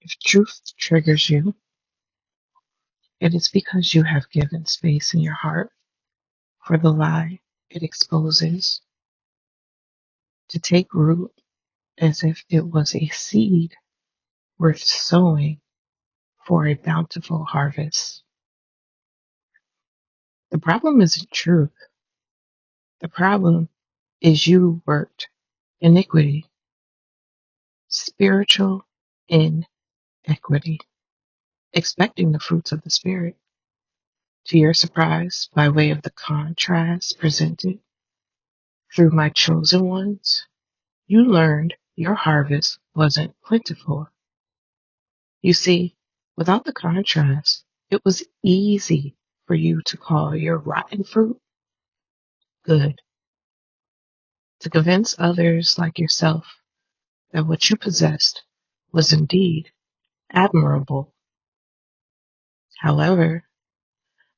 If truth triggers you, it is because you have given space in your heart for the lie it exposes to take root as if it was a seed worth sowing for a bountiful harvest. The problem isn't truth. The problem is you worked iniquity, spiritual inequity, expecting the fruits of the Spirit. To your surprise, by way of the contrast presented through my chosen ones, you learned your harvest wasn't plentiful. You see, without the contrast, it was easy for you to call your rotten fruit good, to convince others like yourself that what you possessed was indeed admirable. However,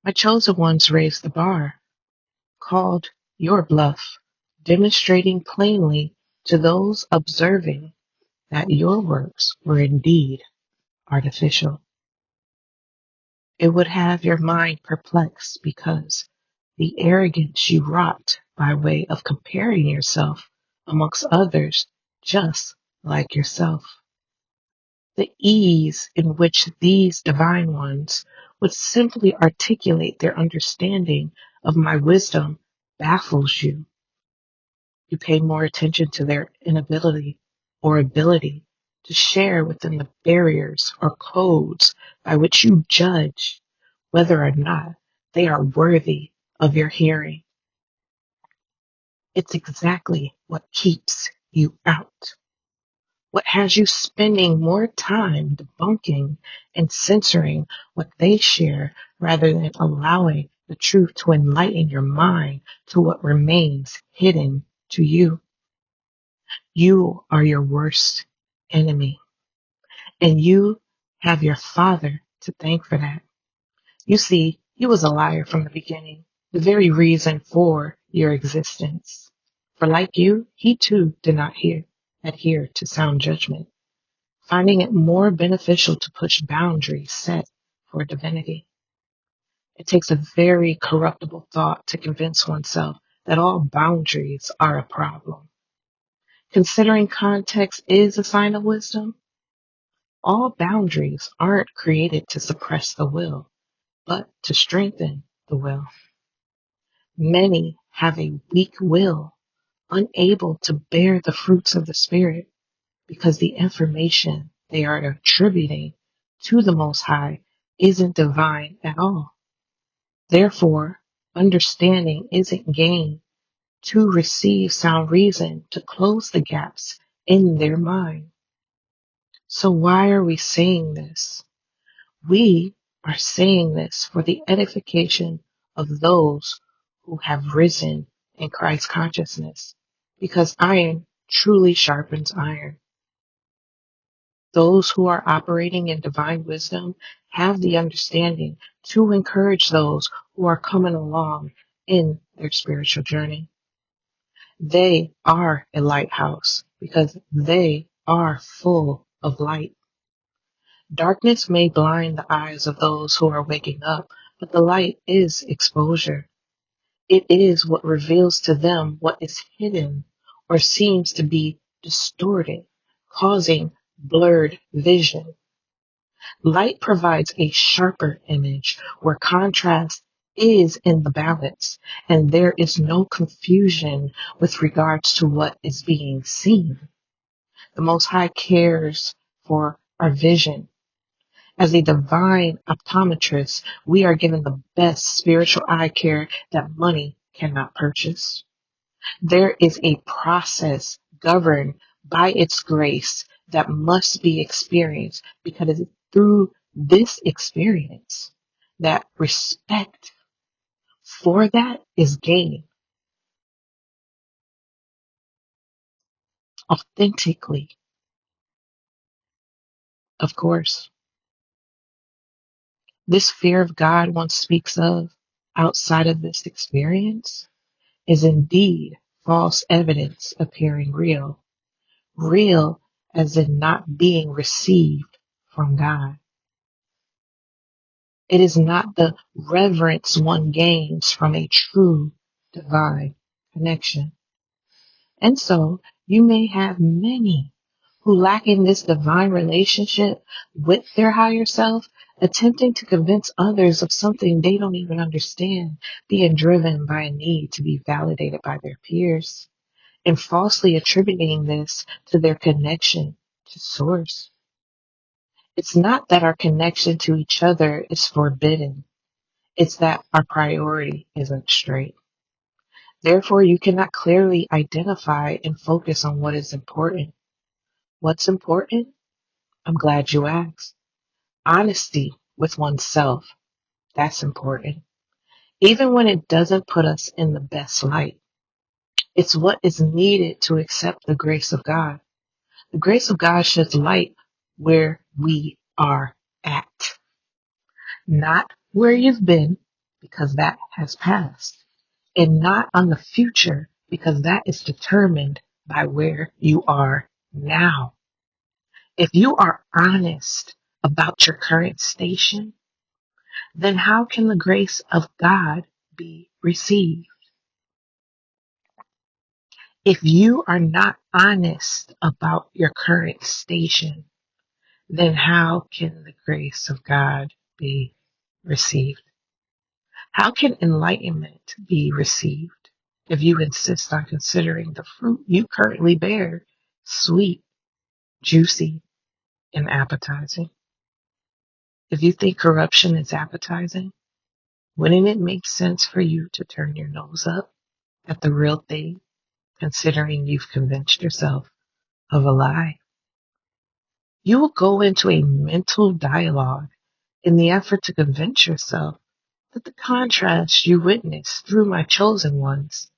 my chosen ones raised the bar, called your bluff, demonstrating plainly to those observing that your works were indeed artificial. It would have your mind perplexed because the arrogance you wrought by way of comparing yourself amongst others just like yourself. The ease in which these divine ones would simply articulate their understanding of my wisdom baffles you. You pay more attention to their inability or ability to share within the barriers or codes by which you judge whether or not they are worthy of your hearing. It's exactly what keeps you out. What has you spending more time debunking and censoring what they share rather than allowing the truth to enlighten your mind to what remains hidden to you? You are your worst enemy, and you have your father to thank for that. You see, he was a liar from the beginning, the very reason for your existence. For like you, he too did not adhere to sound judgment, finding it more beneficial to push boundaries set for divinity. It takes a very corruptible thought to convince oneself that all boundaries are a problem. Considering context is a sign of wisdom, all boundaries aren't created to suppress the will, but to strengthen the will. Many have a weak will, unable to bear the fruits of the Spirit because the information they are attributing to the Most High isn't divine at all. Therefore, understanding isn't gained to receive sound reason to close the gaps in their mind. So why are we saying this? We are saying this for the edification of those who have risen in Christ consciousness, because iron truly sharpens iron. Those who are operating in divine wisdom have the understanding to encourage those who are coming along in their spiritual journey. They are a lighthouse because they are full of light. Darkness may blind the eyes of those who are waking up, but the light is exposure. It is what reveals to them what is hidden or seems to be distorted, causing blurred vision. Light provides a sharper image where contrast is in the balance and there is no confusion with regards to what is being seen. The Most High cares for our vision. As a divine optometrist, we are given the best spiritual eye care that money cannot purchase. There is a process governed by its grace that must be experienced because it is through this experience that respect for that is gained authentically. Of course, this fear of God one speaks of outside of this experience is indeed false evidence appearing real. Real as in not being received from God. It is not the reverence one gains from a true divine connection. And so you may have many who lack in this divine relationship with their higher self, attempting to convince others of something they don't even understand, being driven by a need to be validated by their peers, and falsely attributing this to their connection to Source. It's not that our connection to each other is forbidden. It's that our priority isn't straight. Therefore, you cannot clearly identify and focus on what is important. What's important? I'm glad you asked. Honesty with oneself. That's important. Even when it doesn't put us in the best light. It's what is needed to accept the grace of God. The grace of God sheds light where we are at. Not where you've been, because that has passed. And not on the future, because that is determined by where you are now. If you are honest about your current station, then how can the grace of God be received? If you are not honest about your current station, then how can the grace of God be received? How can enlightenment be received if you insist on considering the fruit you currently bear sweet, juicy, and appetizing? If you think corruption is appetizing, wouldn't it make sense for you to turn your nose up at the real thing, considering you've convinced yourself of a lie? You will go into a mental dialogue in the effort to convince yourself that the contrast you witness through my chosen ones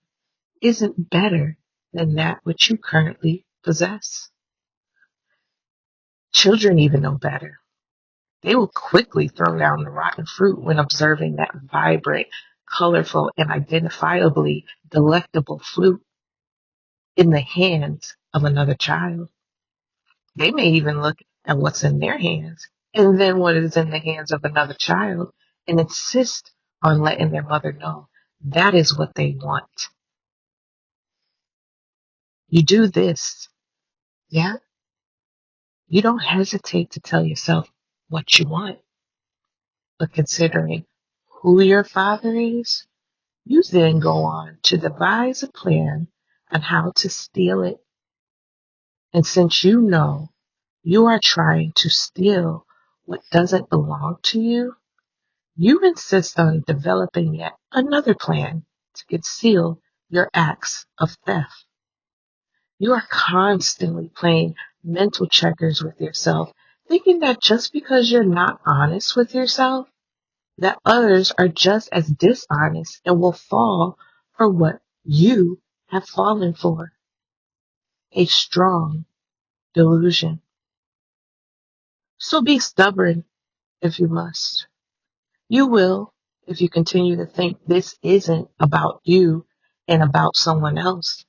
isn't better than that which you currently possess. Children even know better. They will quickly throw down the rotten fruit when observing that vibrant, colorful, and identifiably delectable fruit in the hands of another child. They may even look at what's in their hands and then what is in the hands of another child and insist on letting their mother know that is what they want. You do this, yeah? You don't hesitate to tell yourself what you want, but considering who your father is, you then go on to devise a plan on how to steal it. And since you know you are trying to steal what doesn't belong to you, you insist on developing yet another plan to conceal your acts of theft. You are constantly playing mental checkers with yourself, thinking that just because you're not honest with yourself, that others are just as dishonest and will fall for what you have fallen for. A strong delusion. So be stubborn if you must. You will if you continue to think this isn't about you and about someone else.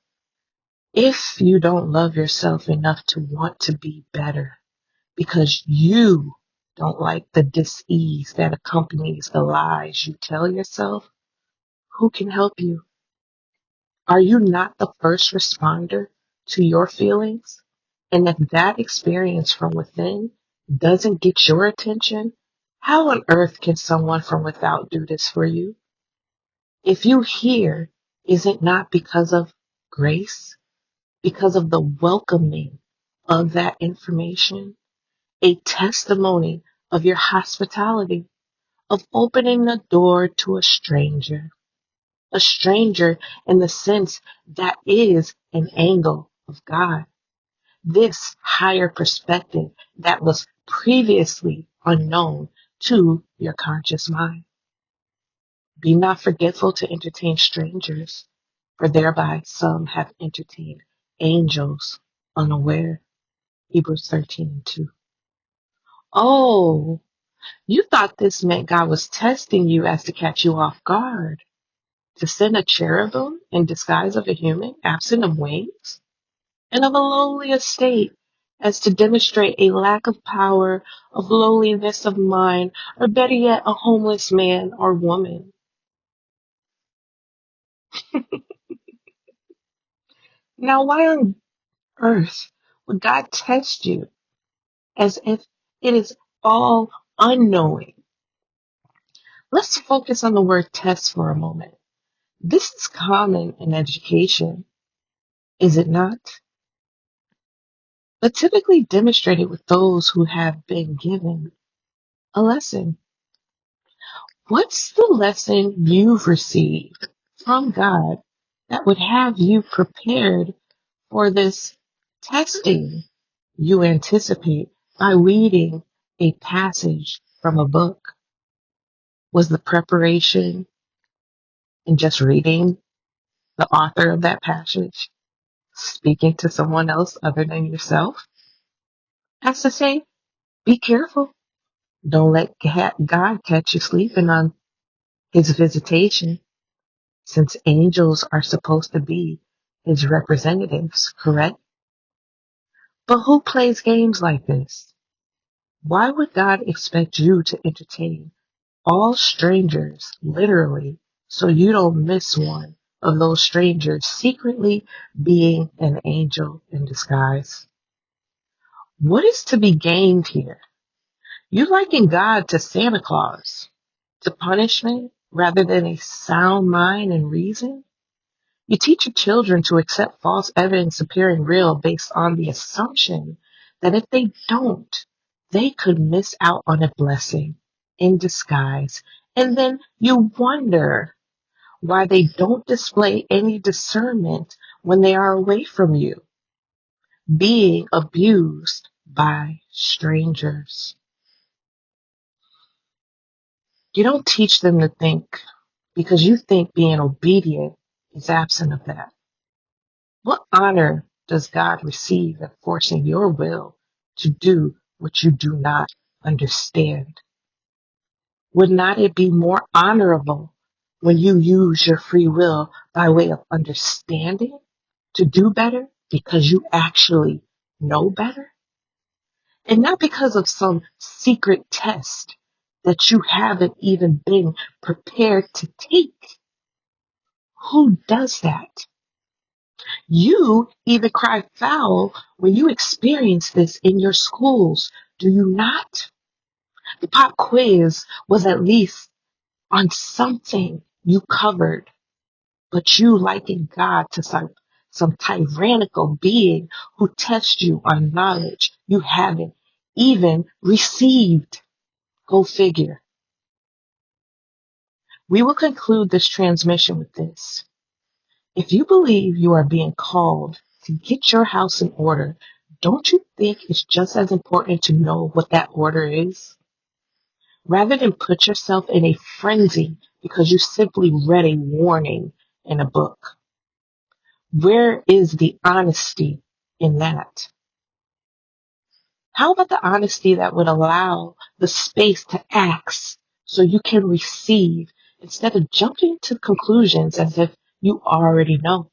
If you don't love yourself enough to want to be better because you don't like the dis-ease that accompanies the lies you tell yourself, who can help you? Are you not the first responder to your feelings? And if that experience from within doesn't get your attention, how on earth can someone from without do this for you? If you hear, is it not because of grace? Because of the welcoming of that information? A testimony of your hospitality, of opening the door to a stranger. A stranger in the sense that is an angle of God. This higher perspective that was previously unknown to your conscious mind. Be not forgetful to entertain strangers, for thereby some have entertained angels unaware. Hebrews 13:2. Oh, you thought this meant God was testing you as to catch you off guard, to send a cherubim in disguise of a human, absent of wings, and of a lowly estate, as to demonstrate a lack of power, of lowliness of mind, or better yet, a homeless man or woman. Now, why on earth would God test you as if it is all unknowing? Let's focus on the word test for a moment. This is common in education, is it not? But typically demonstrated with those who have been given a lesson. What's the lesson you've received from God that would have you prepared for this testing you anticipate by reading a passage from a book? Was the preparation in just reading the author of that passage, speaking to someone else other than yourself? As to say, be careful. Don't let God catch you sleeping on his visitation, since angels are supposed to be his representatives, correct? But who plays games like this? Why would God expect you to entertain all strangers, literally, so you don't miss one of those strangers secretly being an angel in disguise? What is to be gained here? You liken God to Santa Claus, to punishment rather than a sound mind and reason? You teach your children to accept false evidence appearing real based on the assumption that if they don't, they could miss out on a blessing in disguise. And then you wonder why they don't display any discernment when they are away from you, being abused by strangers. You don't teach them to think because you think being obedient is absent of that. What honor does God receive in forcing your will to do what you do not understand? Would not it be more honorable when you use your free will by way of understanding to do better because you actually know better? And not because of some secret test that you haven't even been prepared to take. Who does that? You even cry foul when you experience this in your schools, do you not? The pop quiz was at least on something you covered, but you liken God to some tyrannical being who tests you on knowledge you haven't even received. Go figure. We will conclude this transmission with this. If you believe you are being called to get your house in order, don't you think it's just as important to know what that order is? Rather than put yourself in a frenzy because you simply read a warning in a book. Where is the honesty in that? How about the honesty that would allow the space to ask so you can receive instead of jumping to conclusions as if you already know?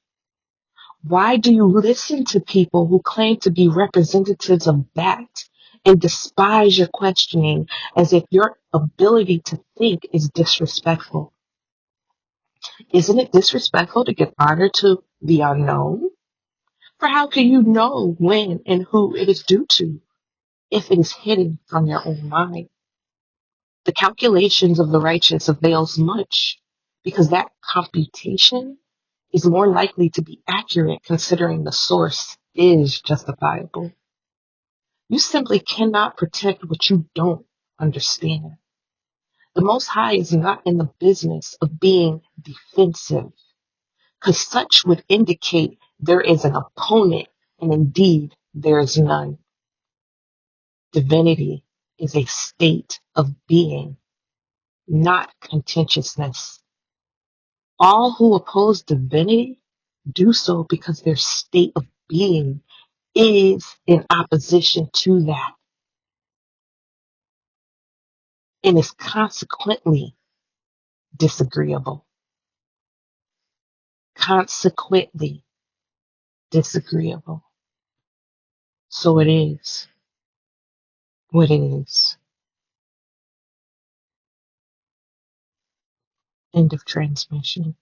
Why do you listen to people who claim to be representatives of that and despise your questioning as if your ability to think is disrespectful? Isn't it disrespectful to give honor to the unknown? For how can you know when and who it is due to if it is hidden from your own mind? The calculations of the righteous avails much because that computation is more likely to be accurate considering the source is justifiable. You simply cannot protect what you don't understand. The Most High is not in the business of being defensive, because such would indicate there is an opponent, and indeed there is none. Divinity is a state of being, not contentiousness. All who oppose divinity do so because their state of being is in opposition to that and is consequently disagreeable. Consequently disagreeable. So it is what it is. End of transmission.